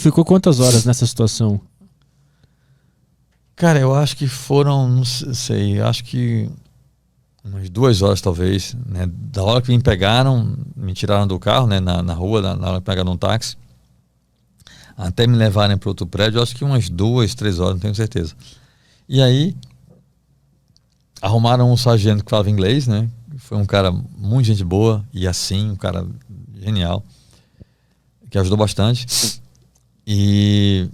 ficou quantas horas nessa situação? Cara, eu acho que foram, não sei, acho que umas 2 horas talvez, né? Da hora que me pegaram, me tiraram do carro, né? Na rua, na hora que pegaram um táxi, até me levarem para outro prédio, eu acho que umas 2, 3 horas, não tenho certeza. E aí, arrumaram um sargento que falava inglês, né? Foi um cara muito gente boa, e assim, um cara genial, que ajudou bastante. E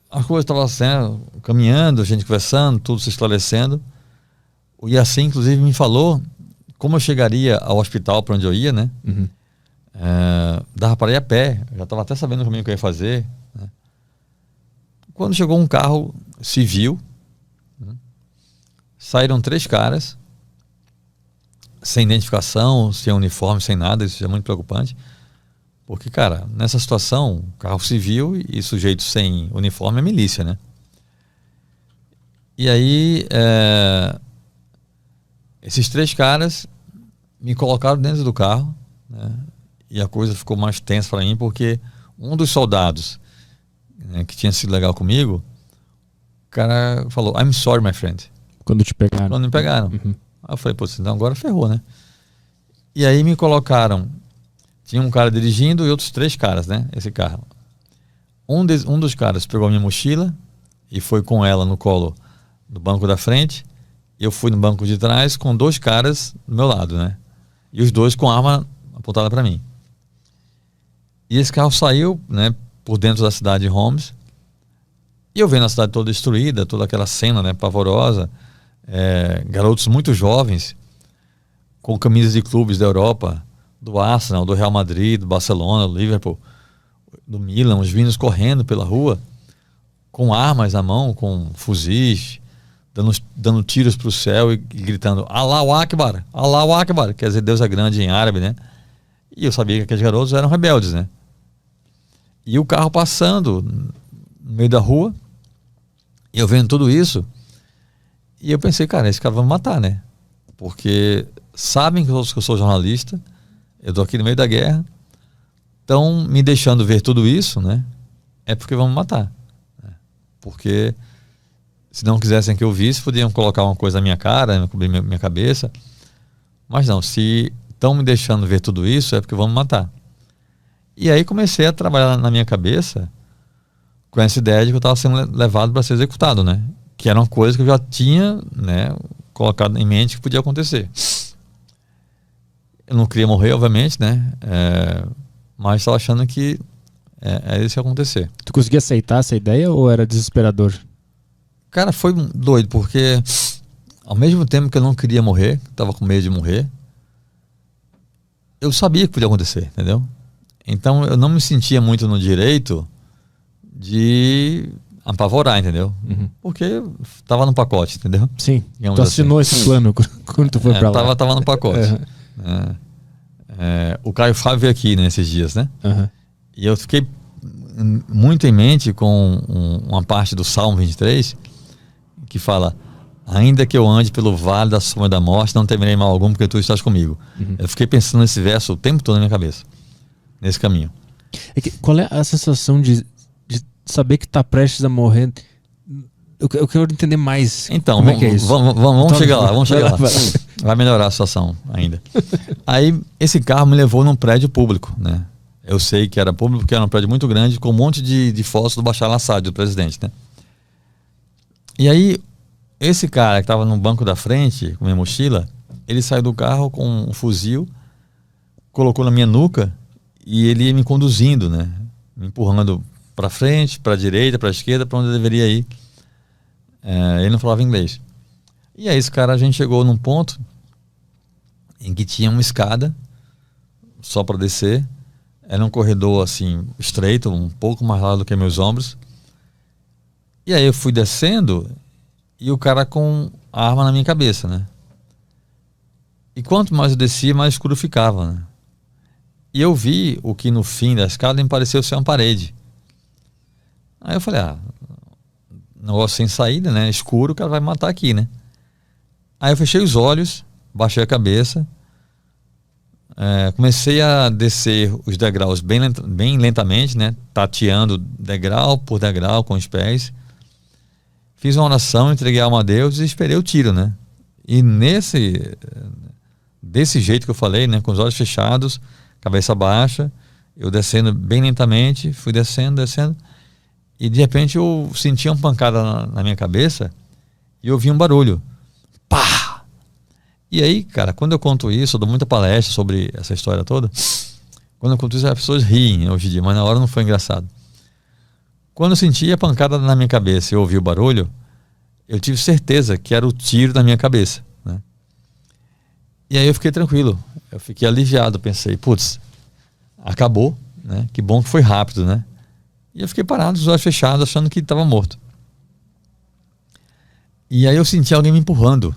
as coisas estavam assim, caminhando, a gente conversando, tudo se esclarecendo. O Yassin, inclusive, me falou como eu chegaria ao hospital para onde eu ia, né? Uhum. Dava para ir a pé, eu já estava até sabendo o caminho que eu ia fazer, né? Quando chegou um carro civil, né? Saíram 3 caras, sem identificação, sem uniforme, sem nada. Isso é muito preocupante. Porque, cara, nessa situação, carro civil e sujeito sem uniforme é milícia, né? E aí, esses 3 caras me colocaram dentro do carro, né? E a coisa ficou mais tensa para mim, porque um dos soldados, né, que tinha sido legal comigo, o cara falou, I'm sorry, my friend. Quando te pegaram. Quando me pegaram. Uhum. Aí eu falei, pô, então agora ferrou, né? E aí me colocaram. Tinha um cara dirigindo e outros 3 caras, né? Esse carro. Um dos caras pegou a minha mochila e foi com ela no colo do banco da frente. Eu fui no banco de trás com 2 caras do meu lado, né? E os 2 com a arma apontada para mim. E esse carro saiu, né, por dentro da cidade de Homs. E eu vendo a cidade toda destruída, toda aquela cena, né, pavorosa. Garotos muito jovens, com camisas de clubes da Europa, do Arsenal, do Real Madrid, do Barcelona, do Liverpool, do Milan, os meninos correndo pela rua, com armas na mão, com fuzis, dando tiros para o céu e gritando Allahu Akbar, Allahu Akbar, quer dizer, Deus é grande em árabe, né? E eu sabia que aqueles garotos eram rebeldes, né? E o carro passando no meio da rua, e eu vendo tudo isso, e eu pensei, cara, esse cara vai me matar, né? Porque sabem que eu sou jornalista, eu tô aqui no meio da guerra, estão me deixando ver tudo isso, né? É porque vão me matar. Né? Porque se não quisessem que eu visse, podiam colocar uma coisa na minha cara, cobrir minha cabeça. Mas não, se estão me deixando ver tudo isso, é porque vão me matar. E aí comecei a trabalhar na minha cabeça com essa ideia de que eu estava sendo levado para ser executado, né? Que era uma coisa que eu já tinha, né, colocado em mente que podia acontecer. Eu não queria morrer, obviamente, né? Mas estava achando que é isso que ia acontecer. Tu conseguia aceitar essa ideia ou era desesperador? Cara, foi doido, porque ao mesmo tempo que eu não queria morrer, estava com medo de morrer, eu sabia que podia acontecer, entendeu? Então eu não me sentia muito no direito de apavorar, entendeu? Uhum. Porque estava no pacote, entendeu? Sim, digamos tu assinou assim. esse plano quando tu foi pra lá. Tava no pacote. Uhum. O Caio Fábio veio aqui nesses dias, né? Uhum. E eu fiquei muito em mente com uma parte do Salmo 23 que fala: ainda que eu ande pelo vale da sombra da morte, não temerei mal algum, porque tu estás comigo. Uhum. Eu fiquei pensando nesse verso o tempo todo na minha cabeça, nesse caminho. Qual é a sensação de saber que tá prestes a morrer? Eu quero entender mais. Então, como é que é isso? Vamos chegar lá, Vai melhorar a situação ainda. Aí, esse carro me levou num prédio público, né? Eu sei que era público, porque era um prédio muito grande, com um monte de fotos do Bashar al-Assad, do presidente, né? E aí, esse cara que estava no banco da frente, com minha mochila, ele saiu do carro com um fuzil, colocou na minha nuca e ele ia me conduzindo, né? Me empurrando para frente, para a direita, para a esquerda, para onde eu deveria ir. Ele não falava inglês. E aí, esse cara, a gente chegou num ponto em que tinha uma escada só para descer. Era um corredor assim estreito, um pouco mais largo do que meus ombros. E aí eu fui descendo e o cara com a arma na minha cabeça, né? E quanto mais eu descia, mais escuro ficava, né? E eu vi o que no fim da escada me pareceu ser uma parede. Aí eu falei, negócio sem saída, né? Escuro, o cara vai me matar aqui, né? Aí eu fechei os olhos, baixei a cabeça, Comecei a descer os degraus bem lentamente, né? Tateando degrau por degrau com os pés. Fiz uma oração, entreguei a alma a Deus e esperei o tiro, né? E desse jeito que eu falei, né? Com os olhos fechados, cabeça baixa, eu descendo bem lentamente, fui descendo. E de repente eu senti uma pancada na minha cabeça e eu vi um barulho. Pá! E aí, cara, quando eu conto isso, eu dou muita palestra sobre essa história toda. Quando eu conto isso, as pessoas riem hoje em dia, mas na hora não foi engraçado. Quando eu senti a pancada na minha cabeça e eu ouvi o barulho, eu tive certeza que era o tiro na minha cabeça, né? E aí eu fiquei tranquilo, eu fiquei aliviado, pensei, putz, acabou, né? Que bom que foi rápido, né? E eu fiquei parado, os olhos fechados, achando que estava morto. E aí eu senti alguém me empurrando.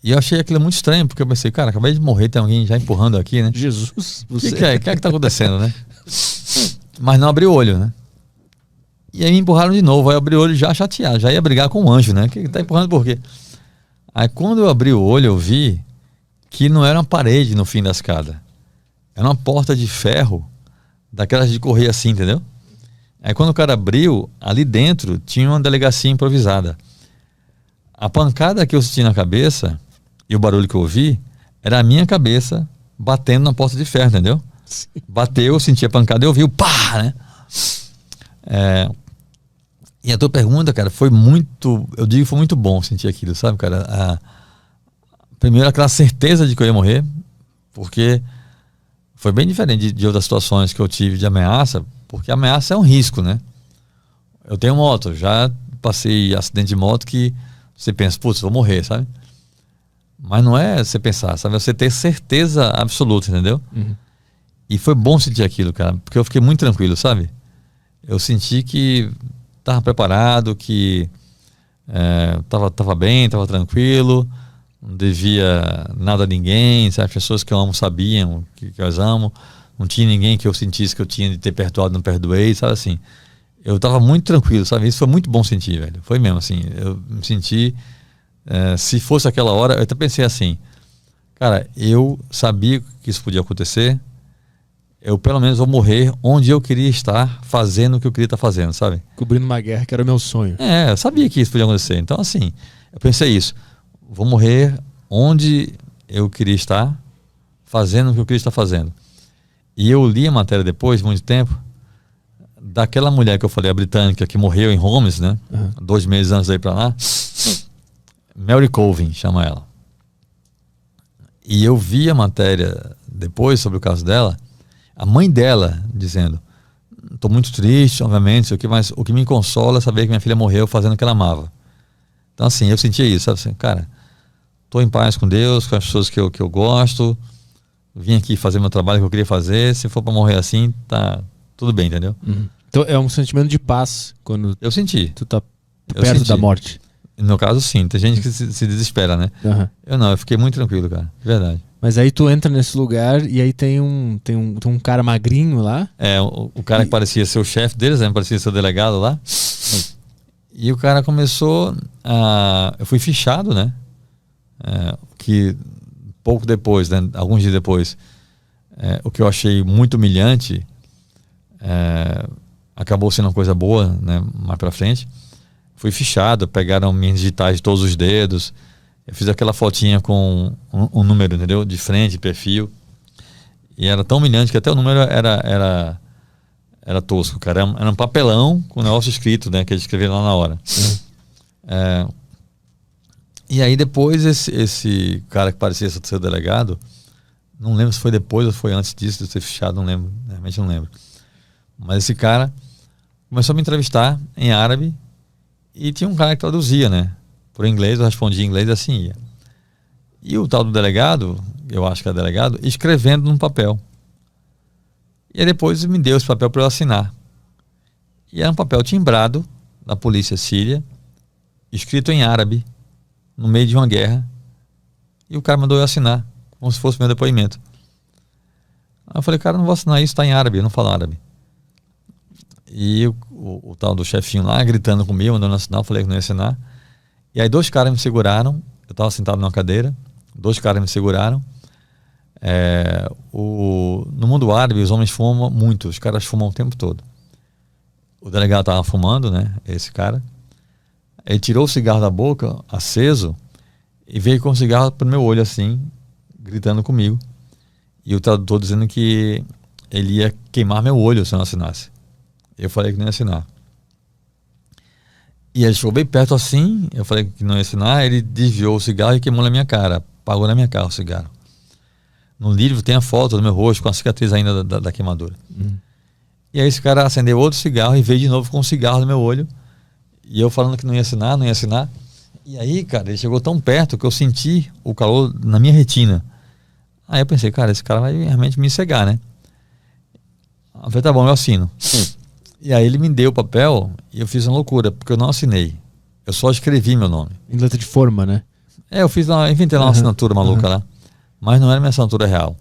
E eu achei aquilo muito estranho, porque eu pensei, cara, acabei de morrer, tem alguém já empurrando aqui, né? Jesus, O que é que tá acontecendo, né? Mas não abri o olho, né? E aí me empurraram de novo, aí eu abri o olho já chateado, já ia brigar com o anjo, né? Que tá empurrando por quê? Aí quando eu abri o olho, eu vi que não era uma parede no fim da escada. Era uma porta de ferro, daquelas de correr assim, entendeu? Aí quando o cara abriu, ali dentro tinha uma delegacia improvisada. A pancada que eu senti na cabeça e o barulho que eu ouvi era a minha cabeça batendo na porta de ferro, entendeu? Sim. Bateu, eu senti a pancada e eu ouvi o pá, né? E a tua pergunta, cara, foi muito, eu digo que foi muito bom sentir aquilo, sabe, cara? Primeiro aquela certeza de que eu ia morrer, porque foi bem diferente de outras situações que eu tive de ameaça, porque ameaça é um risco, né? Eu tenho moto, já passei acidente de moto que você pensa, putz, vou morrer, sabe? Mas não é você pensar, sabe? Você ter certeza absoluta, entendeu? Uhum. E foi bom sentir aquilo, cara, porque eu fiquei muito tranquilo, sabe? Eu senti que estava preparado, que tava bem, tava tranquilo, não devia nada a ninguém, sabe? As pessoas que eu amo sabiam que eu as amo, não tinha ninguém que eu sentisse que eu tinha de ter perdoado, não perdoei, sabe assim? Eu tava muito tranquilo, sabe? Isso foi muito bom sentir, velho. Foi mesmo, assim, eu me senti, se fosse aquela hora, eu até pensei assim, cara, eu sabia que isso podia acontecer, eu pelo menos vou morrer onde eu queria estar, fazendo o que eu queria estar fazendo, sabe? Cobrindo uma guerra que era o meu sonho. Eu sabia que isso podia acontecer. Então, assim, eu pensei isso. Vou morrer onde eu queria estar, fazendo o que eu queria estar fazendo. E eu li a matéria depois, muito tempo, daquela mulher que eu falei, a britânica, que morreu em Homs, né? Uhum. 2 meses antes de ir pra lá. Mary Colvin, chama ela. E eu vi a matéria depois sobre o caso dela, a mãe dela dizendo, estou muito triste, obviamente, mas o que me consola é saber que minha filha morreu fazendo o que ela amava. Então, assim, eu sentia isso, sabe assim, cara, estou em paz com Deus, com as pessoas que eu gosto, vim aqui fazer meu trabalho que eu queria fazer, se for para morrer assim, tá tudo bem, entendeu? Uhum. Então é um sentimento de paz quando eu senti. Tu tá perto da morte. No meu caso, sim, tem gente que se desespera, né? Uhum. Eu fiquei muito tranquilo, cara, de verdade. Mas aí tu entra nesse lugar e aí tem um cara magrinho lá. O cara que parecia ser o chefe deles, né? Parecia ser o delegado lá. E o cara começou eu fui fichado, né? Que pouco depois, né? Alguns dias depois, o que eu achei muito humilhante acabou sendo uma coisa boa, né? Mais pra frente. Fui fichado, pegaram minhas digitais de todos os dedos. Eu fiz aquela fotinha com um número, entendeu? De frente, perfil. E era tão humilhante que até o número era tosco, cara. Era um papelão com um negócio escrito, né? Que eles escreveram lá na hora. E aí depois esse cara que parecia ser delegado, não lembro se foi depois ou foi antes disso, de ser fichado, não lembro. Realmente não lembro. Mas esse cara começou a me entrevistar em árabe e tinha um cara que traduzia, né? Por inglês, eu respondia em inglês e assim ia. E o tal do delegado, eu acho que era delegado, escrevendo num papel. E aí depois me deu esse papel para eu assinar. E era um papel timbrado da polícia síria, escrito em árabe, no meio de uma guerra. E o cara mandou eu assinar, como se fosse meu depoimento. Aí eu falei, cara, não vou assinar isso, está em árabe, eu não falo árabe. E o tal do chefinho lá, gritando comigo, mandando assinar, eu falei que não ia assinar. E aí 2 caras me seguraram, eu estava sentado numa cadeira, 2 caras me seguraram, No mundo árabe, os homens fumam muito, os caras fumam o tempo todo. O delegado estava fumando, né? Esse cara. Ele tirou o cigarro da boca, aceso, e veio com o cigarro pro meu olho, assim, gritando comigo. E o tradutor dizendo que ele ia queimar meu olho se eu não assinasse. Eu falei que não ia assinar. E ele chegou bem perto assim, eu falei que não ia assinar, ele desviou o cigarro e queimou na minha cara. Apagou na minha cara o cigarro. No livro tem a foto do meu rosto com a cicatriz ainda da queimadura. E aí esse cara acendeu outro cigarro e veio de novo com um cigarro no meu olho. E eu falando que não ia assinar, não ia assinar. E aí, cara, ele chegou tão perto que eu senti o calor na minha retina. Aí eu pensei, cara, esse cara vai realmente me cegar, né? Eu falei, tá bom, eu assino. E aí ele me deu o papel e eu fiz uma loucura, porque eu não assinei. Eu só escrevi meu nome. Em letra de forma, né? Eu inventei lá uma assinatura maluca lá. Mas não era minha assinatura real.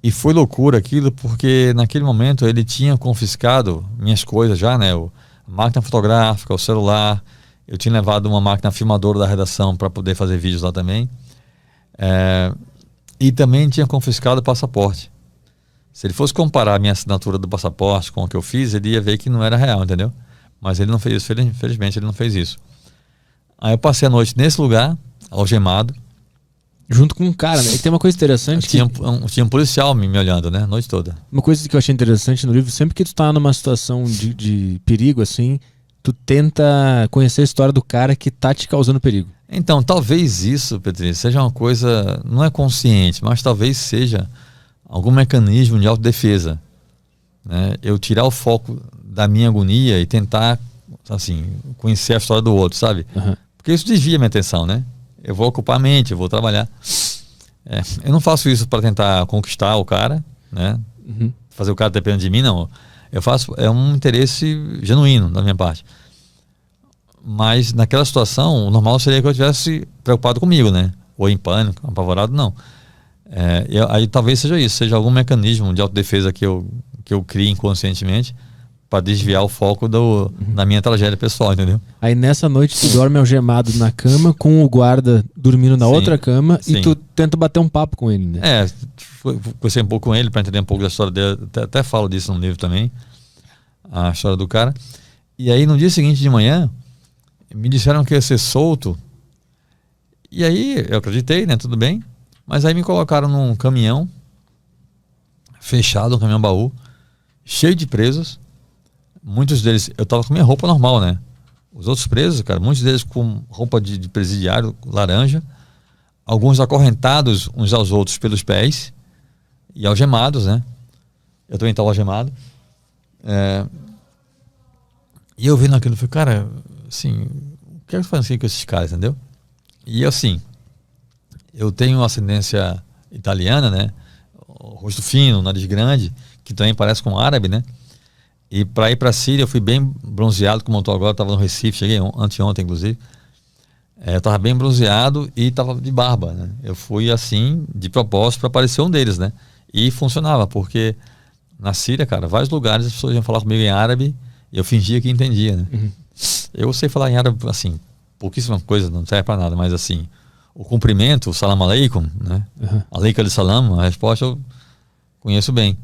E foi loucura aquilo, porque naquele momento ele tinha confiscado minhas coisas já, né? A máquina fotográfica, o celular. Eu tinha levado uma máquina filmadora da redação para poder fazer vídeos lá também. E também tinha confiscado o passaporte. Se ele fosse comparar a minha assinatura do passaporte com o que eu fiz, ele ia ver que não era real, entendeu? Mas ele não fez isso, infelizmente ele não fez isso. Aí eu passei a noite nesse lugar, algemado. Junto com um cara, né? E tem uma coisa interessante. Tinha um policial me olhando, né? A noite toda. Uma coisa que eu achei interessante no livro, sempre que tu tá numa situação de perigo, assim, tu tenta conhecer a história do cara que tá te causando perigo. Então, talvez isso, Petri, seja uma coisa, não é consciente, mas talvez seja algum mecanismo de autodefesa, né? Eu tirar o foco da minha agonia e tentar, assim, conhecer a história do outro, sabe? Porque isso desvia a minha atenção, né? Eu vou ocupar a mente, eu vou trabalhar. Eu não faço isso para tentar conquistar o cara, né? Fazer o cara depender de mim, não. Eu faço, é um interesse genuíno da minha parte. Mas naquela situação, o normal seria que eu estivesse preocupado comigo, né? Ou em pânico, apavorado, não. Aí talvez seja isso, seja algum mecanismo de autodefesa que eu crie inconscientemente para desviar o foco da minha tragédia pessoal, entendeu? Aí nessa noite tu dorme algemado na cama com o guarda dormindo na outra cama e tu tenta bater um papo com ele, né? Conversei um pouco com ele para entender um pouco da história dele, até falo disso no livro também, a história do cara. E aí no dia seguinte de manhã me disseram que ia ser solto. E aí eu acreditei, né? Tudo bem. Mas aí me colocaram num caminhão fechado, um caminhão baú, cheio de presos. Muitos deles, eu tava com minha roupa normal, né? Os outros presos, cara, muitos deles com roupa de presidiário laranja, alguns acorrentados uns aos outros pelos pés e algemados, né? Eu também estava algemado. E eu vendo aquilo, falei, cara, assim, o que é que eu faço com esses caras, entendeu? E assim, eu tenho ascendência italiana, né? O rosto fino, nariz grande, que também parece com um árabe, né? E para ir para a Síria eu fui bem bronzeado, como eu estou agora, estava no Recife, cheguei anteontem inclusive. Eu estava bem bronzeado e estava de barba, né? Eu fui assim, de propósito, para parecer um deles, né? E funcionava, porque na Síria, cara, vários lugares as pessoas iam falar comigo em árabe e eu fingia que entendia, né? Eu sei falar em árabe, assim, pouquíssima coisa, não serve para nada, mas assim, o cumprimento, o salam aleikum, né? Aleikum salam, a resposta eu conheço bem.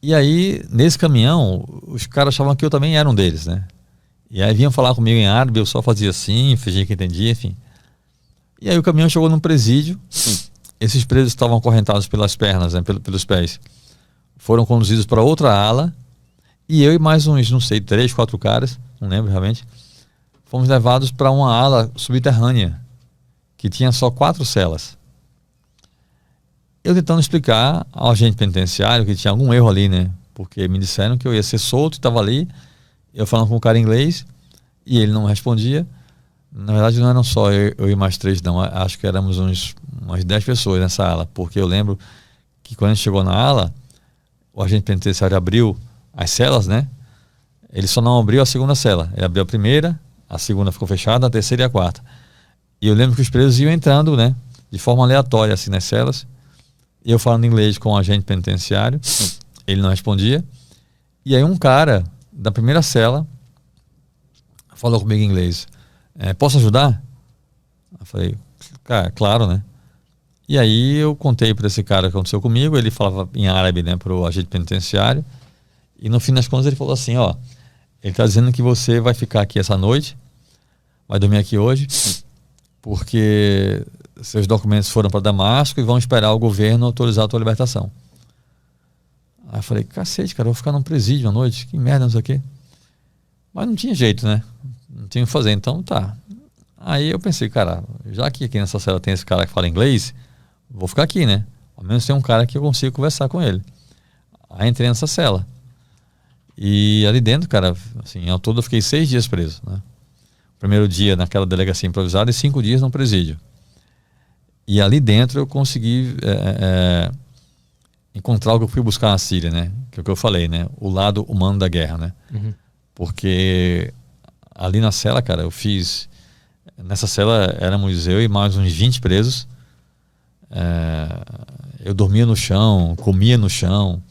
E aí, nesse caminhão, os caras achavam que eu também era um deles, né? E aí vinham falar comigo em árabe, eu só fazia assim, fingia que entendia, enfim. E aí o caminhão chegou num presídio, esses presos estavam acorrentados pelas pernas, né, pelos pés. Foram conduzidos para outra ala, e eu e mais uns, não sei, 3, 4 caras, não lembro realmente, fomos levados para uma ala subterrânea, que tinha só 4 celas. Eu tentando explicar ao agente penitenciário que tinha algum erro ali, né? Porque me disseram que eu ia ser solto, estava ali, eu falando com o cara em inglês, e ele não respondia. Na verdade não eram só eu e mais 3 não, acho que éramos umas 10 pessoas nessa ala, porque eu lembro que quando a gente chegou na ala, o agente penitenciário abriu as celas, né? Ele só não abriu a segunda cela, ele abriu a primeira, a segunda ficou fechada, a terceira e a quarta. E eu lembro que os presos iam entrando, né? De forma aleatória, assim, nas celas. E eu falando inglês com o agente penitenciário, ele não respondia. E aí um cara da primeira cela falou comigo em inglês, posso ajudar? Eu falei, cara, claro, né? E aí eu contei para esse cara o que aconteceu comigo, ele falava em árabe, né, pro agente penitenciário, e no fim das contas ele falou assim, ó, ele tá dizendo que você vai ficar aqui essa noite, vai dormir aqui hoje, porque seus documentos foram para Damasco e vão esperar o governo autorizar a tua libertação. Aí eu falei, cacete, cara, eu vou ficar num presídio à noite, que merda, não sei o quê. Mas não tinha jeito, né? Não tinha o que fazer, então tá. Aí eu pensei, cara, já que aqui nessa cela tem esse cara que fala inglês, vou ficar aqui, né? Ao menos tem um cara que eu consigo conversar com ele. Aí entrei nessa cela. E ali dentro, cara, assim, ao todo eu fiquei 6 dias preso, né? Primeiro dia naquela delegacia improvisada e 5 dias no presídio. E ali dentro eu consegui encontrar o que eu fui buscar na Síria, né? Que é o que eu falei, né? O lado humano da guerra, né? Uhum. Porque ali na cela, cara, eu fiz... Nessa cela éramos eu e mais uns 20 presos. Eu dormia no chão, comia no chão.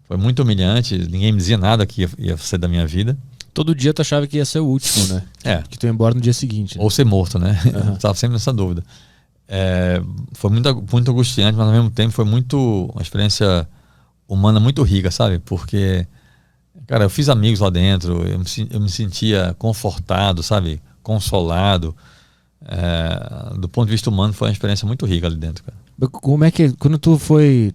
Foi muito humilhante, ninguém me dizia nada que ia ser da minha vida. Todo dia tu achava que ia ser o último, né? Que tu ia embora no dia seguinte. Né? Ou ser morto, né? Uhum. Eu estava sempre nessa dúvida. Foi muito angustiante, mas ao mesmo tempo foi uma experiência humana muito rica, sabe? Porque, cara, eu fiz amigos lá dentro, eu me sentia confortado, sabe? Consolado. Do ponto de vista humano, foi uma experiência muito rica ali dentro, cara. Como é que, quando tu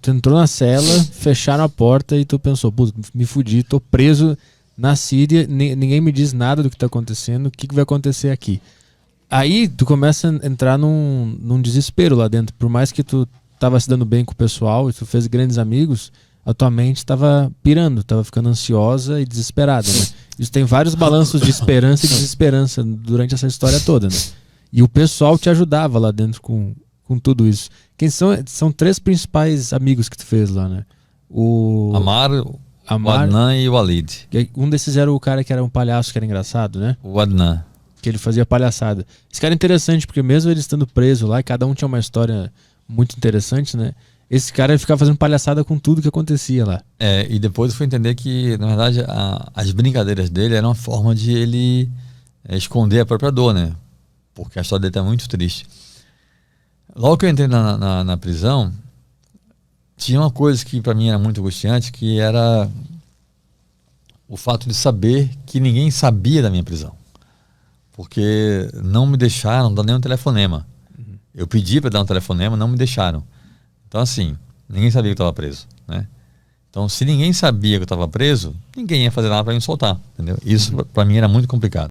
entrou na cela, fecharam a porta e tu pensou, putz, me fudi, tô preso na Síria, ninguém me diz nada do que tá acontecendo, o que vai acontecer aqui? Aí tu começa a entrar num desespero lá dentro, por mais que tu tava se dando bem com o pessoal e tu fez grandes amigos, a tua mente tava pirando, tava ficando ansiosa e desesperada, né? Isso tem vários balanços de esperança e desesperança durante essa história toda, né? E o pessoal te ajudava lá dentro com tudo isso. Quem são 3 principais amigos que tu fez lá, né? O Amar, o Adnan e o Walid. Um desses era o cara que era um palhaço, que era engraçado, né? O Adnan. Que ele fazia palhaçada. Esse cara é interessante, porque mesmo ele estando preso lá, e cada um tinha uma história muito interessante, né? Esse cara ficava fazendo palhaçada com tudo que acontecia lá. E depois eu fui entender que, na verdade, as brincadeiras dele eram uma forma de ele esconder a própria dor, né? Porque a história dele tá muito triste. Logo que eu entrei na prisão, tinha uma coisa que para mim era muito angustiante, que era o fato de saber que ninguém sabia da minha prisão. Porque não me deixaram dar nenhum telefonema. Uhum. Eu pedi para dar um telefonema, não me deixaram. Então, assim, ninguém sabia que eu estava preso, né? Então, se ninguém sabia que eu estava preso, ninguém ia fazer nada para me soltar, entendeu? Isso para mim era muito complicado.